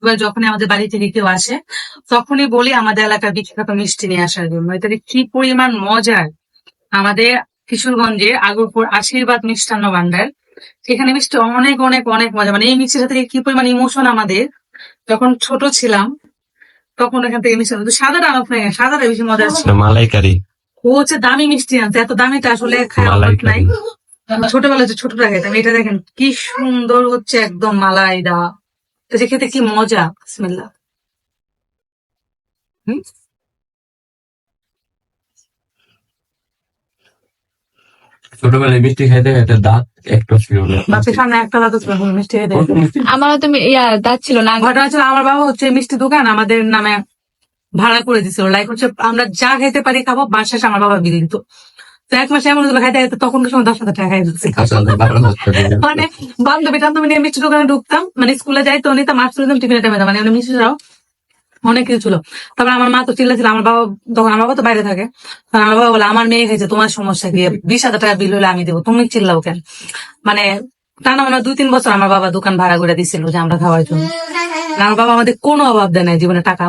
এবার যখনই আমাদের বাড়ি থেকে কেউ আসে তখনই বলি আমাদের এলাকার বিখ্যাত মিষ্টি নিয়ে আসার জন্য। এটাতে কি পরিমাণ মজার! আমাদের কিশোরগঞ্জের আগরপুর আশীর্বাদ মিষ্টান্ন ভান্ডার, সেখানে মিষ্টি অনেক অনেক অনেক মজা। মানে এই মিষ্টিটা থেকে কি পরিমাণ ইমোশন আমাদের, যখন ছোট ছিলাম তখন এখান থেকে মিষ্টি আনতো। সাদাটা আমার ফ্রেন্ড, সাদাটা বেশি মজা ছিল। মালাইকারি ও হচ্ছে দামি মিষ্টি আনছে, এত দামিটা আসলে খাওয়া অভ্যাস নাই। ছোটবেলায় যে ছোটটা খেতাম, এটা দেখেন কি সুন্দর হচ্ছে একদম মালাই দেওয়া, তো যে খেতে কি মজা! বিসমিল্লাহ। হুম, ছোটবেলায় মিষ্টি খাইতে খাইতে দাঁত একটু ছিল না। বাপের সামনে একটা দাদু ছিল মিষ্টি খেতে। আমারও তো দাঁত ছিল না। ঘটনা ছিল, আমার বাবা হচ্ছে মিষ্টি দোকান আমাদের নামে ভাড়া করে দিছিল। লাইক হচ্ছে আমরা যা খাইতে পারি খাবো, মাস শেষে আমার বাবা বিল দিত। তো এক মাসে এমন হলো খাইতে খাইতে তখনকার সময় 10,000 টাকা খাই দিচ্ছি। মানে বান্ধবী টান্ধবী নিয়ে মিষ্টি দোকানে ঢুকতাম, মানে স্কুলে যাইতো নিতাম, মাছ তুলতাম, টিফিনে টাইমে মানে মিষ্টিটাও অনেক কিছু ছিল। তারপর আমার মা তো চিল্লাছিল, আমার বাবা তখন, আমার বাবা তো বাইরে থাকে, তখন আমার বাবা বলে আমার মেয়ে খাইছে, তোমার সমস্যা কি? 20,000 টাকা বিল হলে আমি দেবো, তুমি চিল্লাও কেন? মানে টানা মানে 2-3 বছর আমার বাবা দোকান ভাড়া করে দিছিল যে আমরা খাওয়ার জন্য। আর আমার বাবা আমাদের কোনো অভাব দেয় নাই জীবনে, টাকা